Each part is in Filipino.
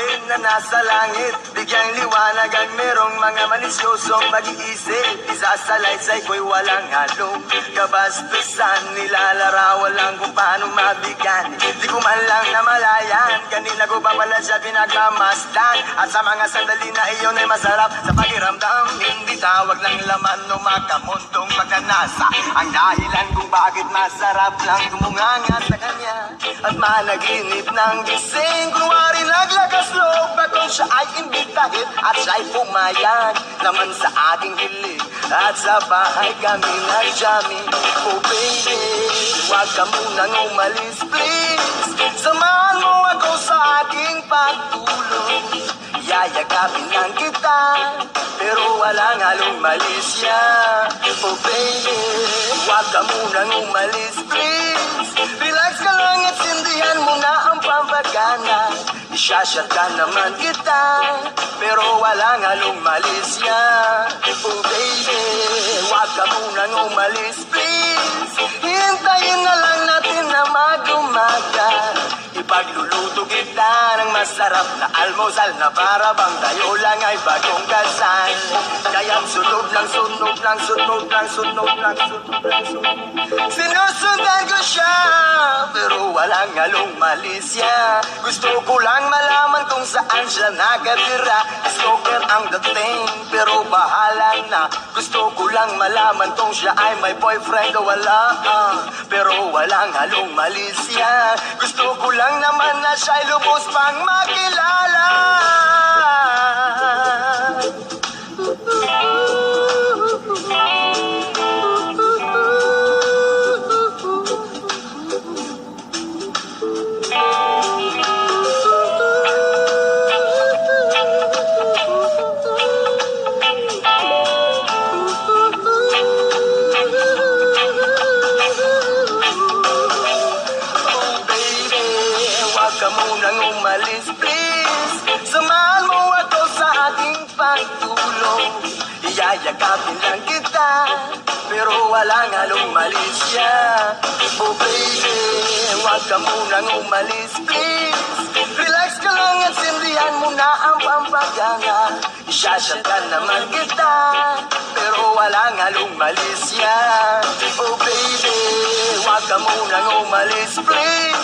natin na nasa langit. Bigyang liwanag ang merong mga malisyosong mag-iisip. Isa sa laysay ko'y walang halong kabastusan. Nilalarawan lang kung paano mabigyan. Di ko man lang namalayan, kanina ko pa pala siya pinagmamasdan. At sa mga sandali na iyon ay masarap sa pakiramdam. Hindi tawag ng laman o makamundong pagkanasa ang dahilan kung bakit masarap lang tumunganga sa kanya. At managinip ng gising, kunwari naglakas loob bakong siya ay imbitahin at siya'y pumayag naman sa aking hilig. At sa bahay kami nag-jamming. Oh baby, huwag ka munang umalis please. Samahan mo ako sa aking pagtulog. Yayagapin lang kita, pero walang halong malisya. Oh baby, huwag ka munang umalis please. Relax ka lang at sindihan mo na ang pampagana. Isyashot ka naman kita, pero walang halong malisya. Oh baby, huwag ka munang umalis please. Hintayin na lang natin na mag-umaga. Ipagluluto kita ng masarap na almusal na para bang tayo lang ay bagong kasal. Kaya't sunod lang, sunod lang, sunod lang, sunod lang, sunod lang, sunod. Sinusundan ko siya, pero walang halong malisya. Gusto ko lang malaman kung saan siya nakatira. Stalker ang dating, pero bahala na. Gusto ko lang malaman kung siya ay may boyfriend o wala. Pero walang halong malisya. Gusto ko lang naman na siya'y lubos pang makilala. Ka munang umalis please. Samahan mo ako sa ating pagtulog. Iyayakapin lang kita, pero walang halong malisya. Oh baby, huwag ka munang umalis please. Relax ka lang at sindihan mo na ang pampagana. Isyashot ka naman kita, pero walang halong malisya. Oh baby, huwag ka munang umalis please.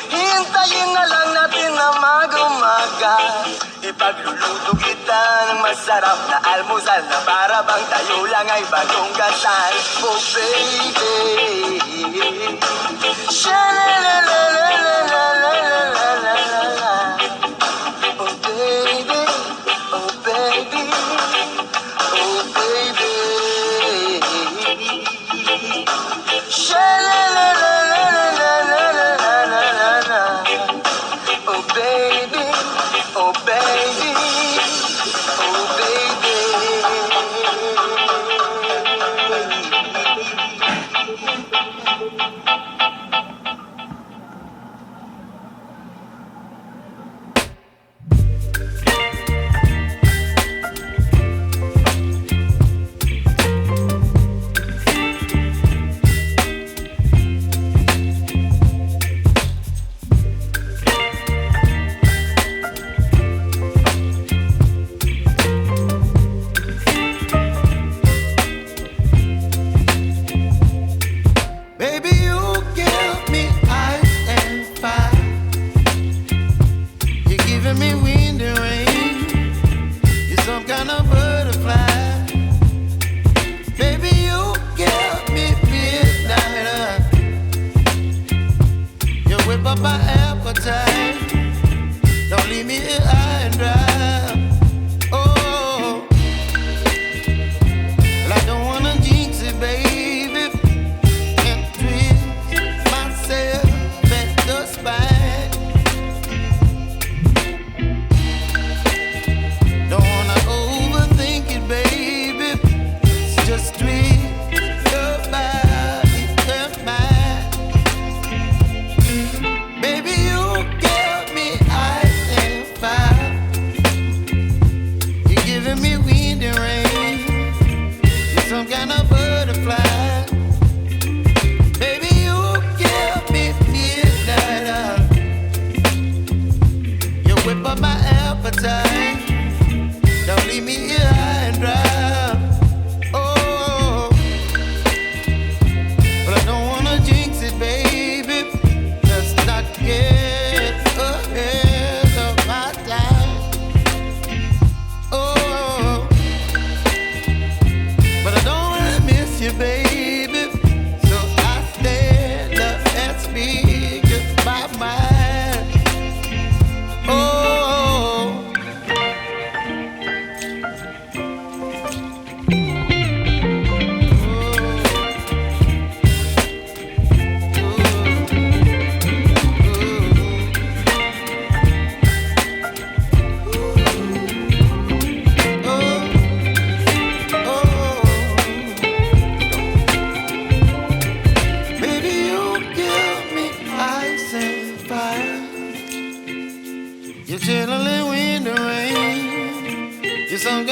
Hintayin na lang natin na mag-umaga. Ipagluluto kita ng masarap na almusal na para bang tayo lang ay bagong kasal. Oh baby,